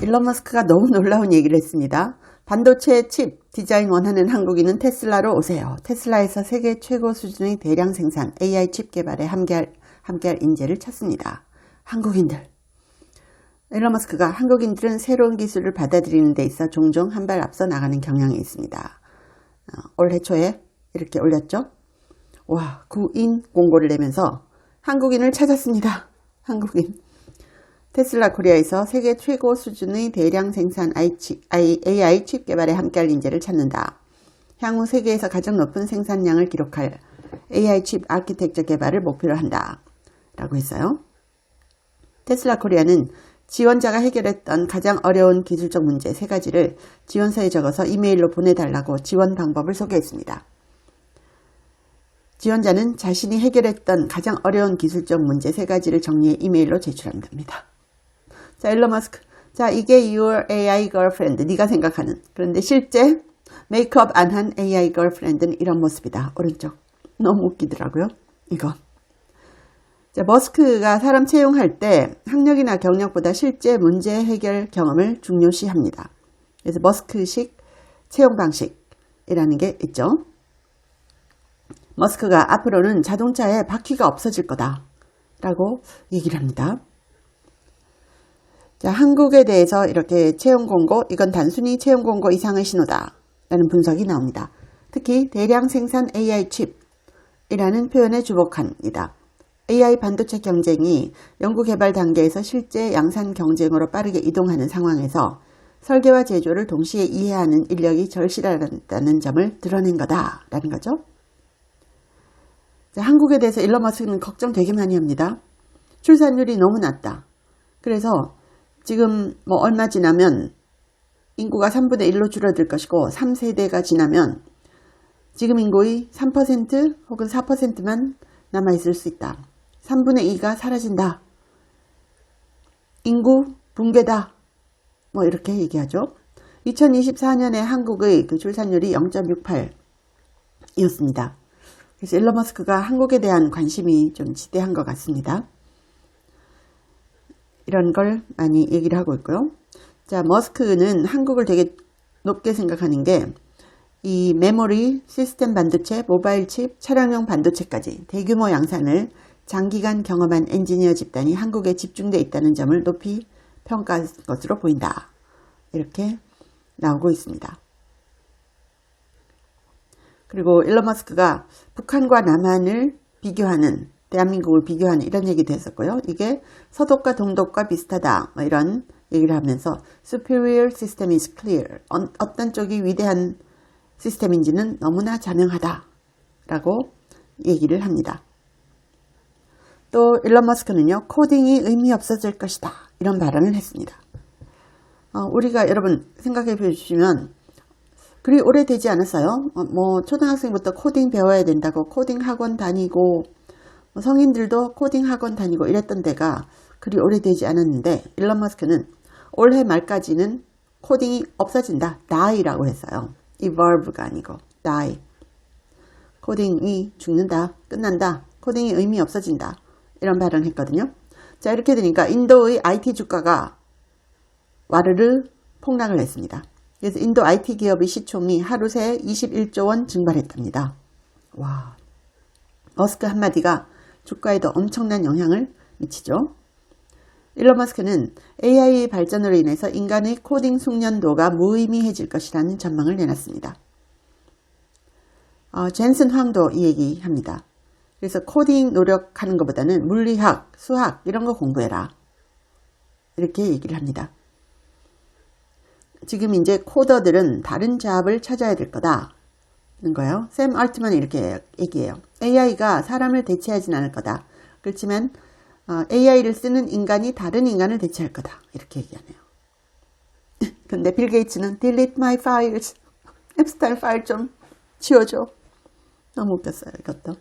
일론 머스크가 너무 놀라운 얘기를 했습니다. 반도체 칩 디자인 원하는 한국인은 테슬라로 오세요. 테슬라에서 세계 최고 수준의 대량 생산 AI 칩 개발에 함께할 인재를 찾습니다. 한국인들. 일론 머스크가 한국인들은 새로운 기술을 받아들이는 데 있어 종종 한 발 앞서 나가는 경향이 있습니다. 올해 초에 이렇게 올렸죠. 와, 구인 공고를 내면서 한국인을 찾았습니다. 한국인. 테슬라 코리아에서 세계 최고 수준의 대량 생산 AI 칩 개발에 함께할 인재를 찾는다. 향후 세계에서 가장 높은 생산량을 기록할 AI 칩 아키텍처 개발을 목표로 한다. 라고 했어요. 테슬라 코리아는 지원자가 해결했던 가장 어려운 기술적 문제 3가지를 지원서에 적어서 이메일로 보내달라고 지원 방법을 소개했습니다. 지원자는 자신이 해결했던 가장 어려운 기술적 문제 3가지를 정리해 이메일로 제출한답니다. 자, 일론 머스크. 자, 이게 your AI girlfriend. 네가 생각하는. 그런데 실제 메이크업 안 한 AI girlfriend는 이런 모습이다. 오른쪽. 너무 웃기더라고요. 이거. 자, 머스크가 사람 채용할 때 학력이나 경력보다 실제 문제 해결 경험을 중요시합니다. 그래서 머스크식 채용 방식이라는 게 있죠. 머스크가 앞으로는 자동차에 바퀴가 없어질 거다 라고 얘기를 합니다. 자, 한국에 대해서 이렇게 채용 공고, 이건 단순히 채용 공고 이상의 신호다 라는 분석이 나옵니다. 특히 대량 생산 AI 칩이라는 표현에 주목합니다. AI 반도체 경쟁이 연구개발 단계에서 실제 양산 경쟁으로 빠르게 이동하는 상황에서 설계와 제조를 동시에 이해하는 인력이 절실하다는 점을 드러낸 거다라는 거죠. 자, 한국에 대해서 일론 머스크는 걱정 되게 많이 합니다. 출산율이 너무 낮다. 그래서 지금 뭐 얼마 지나면 인구가 3분의 1로 줄어들 것이고 3세대가 지나면 지금 인구의 3% 혹은 4%만 남아있을 수 있다. 3분의 2가 사라진다. 인구 붕괴다. 뭐 이렇게 얘기하죠. 2024년에 한국의 그 출산율이 0.68이었습니다. 그래서 일론 머스크가 한국에 대한 관심이 좀 지대한 것 같습니다. 이런 걸 많이 얘기를 하고 있고요. 자, 머스크는 한국을 되게 높게 생각하는 게 이 메모리, 시스템 반도체, 모바일 칩, 차량용 반도체까지 대규모 양산을 장기간 경험한 엔지니어 집단이 한국에 집중되어 있다는 점을 높이 평가한 것으로 보인다. 이렇게 나오고 있습니다. 그리고 일론 머스크가 북한과 남한을 비교하는, 대한민국을 비교하는 이런 얘기도 했었고요. 이게 서독과 동독과 비슷하다. 뭐 이런 얘기를 하면서 superior system is clear. 어떤 쪽이 위대한 시스템인지는 너무나 자명하다. 라고 얘기를 합니다. 또 일론 머스크는요. 코딩이 의미 없어질 것이다. 이런 발언을 했습니다. 우리가 여러분 생각해 보시면 그리 오래되지 않았어요. 뭐 초등학생부터 코딩 배워야 된다고 코딩 학원 다니고 성인들도 코딩 학원 다니고 이랬던 데가 그리 오래되지 않았는데 일론 머스크는 올해 말까지는 코딩이 없어진다. die라고 했어요. evolve가 아니고 die. 코딩이 죽는다. 끝난다. 코딩이 의미 없어진다. 이런 발언을 했거든요. 자, 이렇게 되니까 인도의 IT 주가가 와르르 폭락을 했습니다. 그래서 인도 IT 기업의 시총이 하루 새 21조 원 증발했답니다. 와, 머스크 한마디가 주가에도 엄청난 영향을 미치죠. 일론 머스크는 AI 발전으로 인해서 인간의 코딩 숙련도가 무의미해질 것이라는 전망을 내놨습니다. 젠슨 황도 이 얘기합니다. 그래서 코딩 노력하는 것보다는 물리학, 수학 이런 거 공부해라. 이렇게 얘기를 합니다. 지금 이제 코더들은 다른 잡을 찾아야 될 거다는 거예요. 샘 알트만이 이렇게 얘기해요. AI가 사람을 대체하진 않을 거다. 그렇지만 AI를 쓰는 인간이 다른 인간을 대체할 거다. 이렇게 얘기하네요. 근데 빌 게이츠는 delete my files. 앱스타일 파일 좀 지워줘. 너무 웃겼어요. 이것도.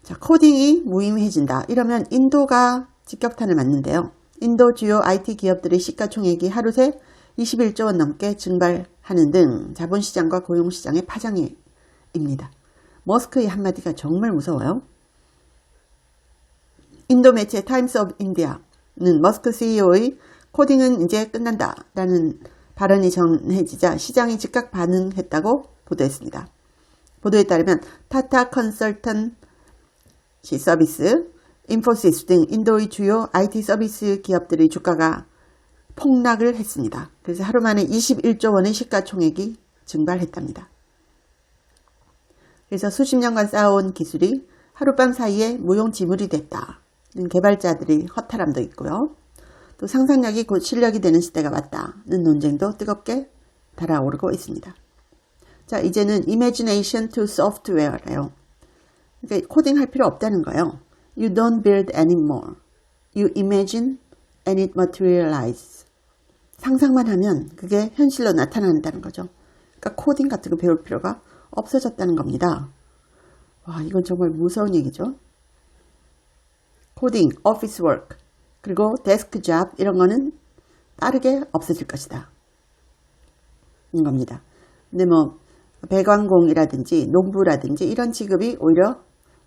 자, 코딩이 무의미해진다. 이러면 인도가 직격탄을 맞는데요. 인도 주요 IT 기업들의 시가총액이 하루 새 21조 원 넘게 증발하는 등 자본시장과 고용시장의 파장입니다. 머스크의 한마디가 정말 무서워요. 인도 매체 타임스 오브 인디아는 머스크 CEO의 코딩은 이제 끝난다 라는 발언이 전해지자 시장이 즉각 반응했다고 보도했습니다. 보도에 따르면 타타 컨설턴시 서비스, 인포시스 등 인도의 주요 IT 서비스 기업들의 주가가 폭락을 했습니다. 그래서 하루 만에 21조 원의 시가총액이 증발했답니다. 그래서 수십 년간 쌓아온 기술이 하룻밤 사이에 무용지물이 됐다. 개발자들의 허탈함도 있고요. 또 상상력이 곧 실력이 되는 시대가 왔다는 논쟁도 뜨겁게 달아오르고 있습니다. 자, 이제는 imagination to software래요. 그러니까 코딩할 필요 없다는 거예요. You don't build anymore. You imagine and it materializes. 상상만 하면 그게 현실로 나타난다는 거죠. 그러니까 코딩 같은 거 배울 필요가 없어졌다는 겁니다. 와, 이건 정말 무서운 얘기죠. 코딩, 오피스 워크, 그리고 데스크 잡 이런 거는 빠르게 없어질 것이다. 인 겁니다. 근데 뭐 배관공이라든지 농부라든지 이런 직업이 오히려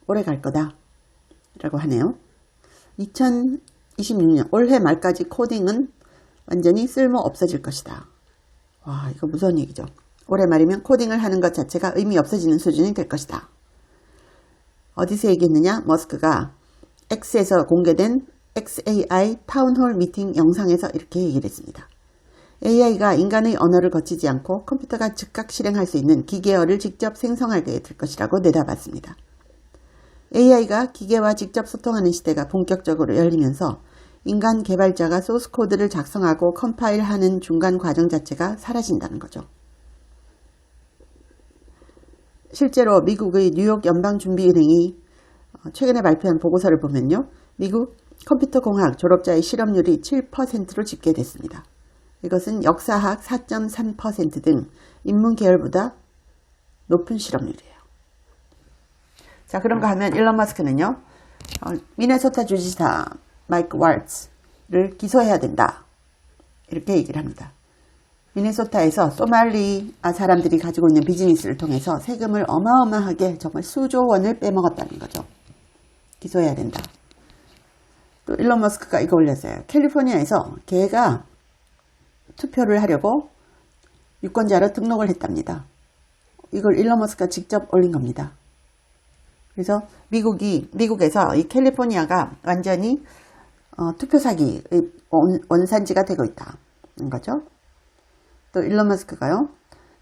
오래 갈 거다 라고 하네요. 2026년 올해 말까지 코딩은 완전히 쓸모 없어질 것이다. 와, 이거 무서운 얘기죠. 올해 말이면 코딩을 하는 것 자체가 의미 없어지는 수준이 될 것이다. 어디서 얘기했느냐? 머스크가 X에서 공개된 XAI 타운홀 미팅 영상에서 이렇게 얘기를 했습니다. AI가 인간의 언어를 거치지 않고 컴퓨터가 즉각 실행할 수 있는 기계어를 직접 생성하게 될 것이라고 내다봤습니다. AI가 기계와 직접 소통하는 시대가 본격적으로 열리면서 인간 개발자가 소스코드를 작성하고 컴파일하는 중간 과정 자체가 사라진다는 거죠. 실제로 미국의 뉴욕 연방준비은행이 최근에 발표한 보고서를 보면요. 미국 컴퓨터공학 졸업자의 실업률이 7%로 집계됐습니다. 이것은 역사학 4.3% 등 인문계열보다 높은 실업률이에요. 자, 그런가 하면 일론 머스크는요. 미네소타 주지사 마이크 왈츠를 기소해야 된다. 이렇게 얘기를 합니다. 미네소타에서 소말리아 사람들이 가지고 있는 비즈니스를 통해서 세금을 어마어마하게 정말 수조 원을 빼먹었다는 거죠. 기소해야 된다. 또 일론 머스크가 이거 올렸어요. 캘리포니아에서 걔가 투표를 하려고 유권자로 등록을 했답니다. 이걸 일론 머스크가 직접 올린 겁니다. 그래서 미국에서 이 캘리포니아가 완전히 투표 사기의 원산지가 되고 있다는 거죠. 또 일론 머스크가요.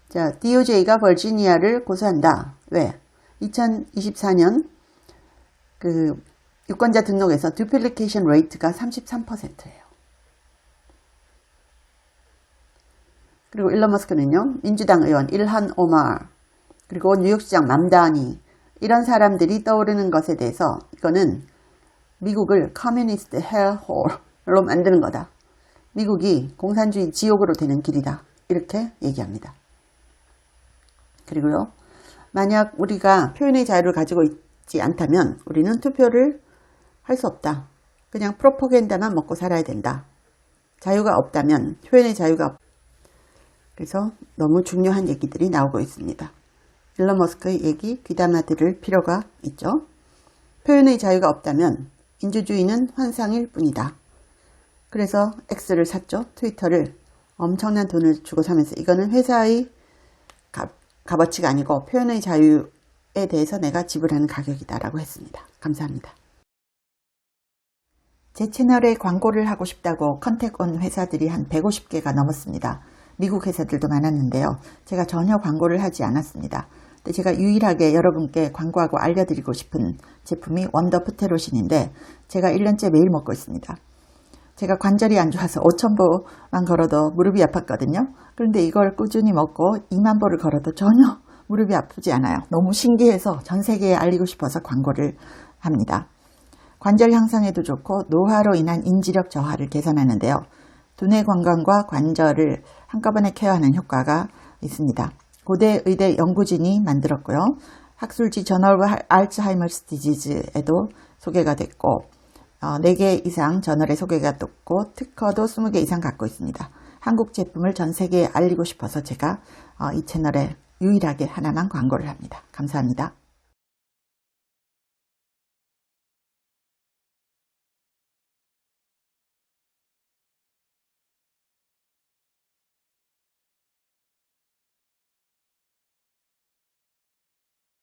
자, DOJ가 버지니아를 고소한다. 왜? 2024년 그 유권자 등록에서 듀플리케이션 레이트가 33%예요. 그리고 일론 머스크는요. 민주당 의원 일한 오마르 그리고 뉴욕시장 맘다니 이런 사람들이 떠오르는 것에 대해서 이거는 미국을 커뮤니스트 헬홀로 만드는 거다. 미국이 공산주의 지옥으로 되는 길이다. 이렇게 얘기합니다. 그리고요. 만약 우리가 표현의 자유를 가지고 있지 않다면 우리는 투표를 할 수 없다. 그냥 프로파간다만 먹고 살아야 된다. 자유가 없다면 표현의 자유가 없다. 그래서 너무 중요한 얘기들이 나오고 있습니다. 일론 머스크의 얘기 귀담아 들을 필요가 있죠. 표현의 자유가 없다면 민주주의는 환상일 뿐이다. 그래서 X를 샀죠. 트위터를 엄청난 돈을 주고 사면서 이거는 회사의 값어치가 아니고 표현의 자유에 대해서 내가 지불하는 가격이다 라고 했습니다. 감사합니다. 제 채널에 광고를 하고 싶다고 컨택 온 회사들이 한 150개가 넘었습니다. 미국 회사들도 많았는데요. 제가 전혀 광고를 하지 않았습니다. 근데 제가 유일하게 여러분께 광고하고 알려드리고 싶은 제품이 원더 프테로신인데 제가 1년째 매일 먹고 있습니다. 제가 관절이 안 좋아서 5,000보만 걸어도 무릎이 아팠거든요. 그런데 이걸 꾸준히 먹고 2만 보를 걸어도 전혀 무릎이 아프지 않아요. 너무 신기해서 전 세계에 알리고 싶어서 광고를 합니다. 관절 향상에도 좋고 노화로 인한 인지력 저하를 개선하는데요. 두뇌 건강과 관절을 한꺼번에 케어하는 효과가 있습니다. 고대 의대 연구진이 만들었고요. 학술지 저널 알츠하이머스 디지즈에도 소개가 됐고 4개 이상 저널에 소개가 됐고 특허도 20개 이상 갖고 있습니다. 한국 제품을 전 세계에 알리고 싶어서 제가 이 채널에 유일하게 하나만 광고를 합니다. 감사합니다.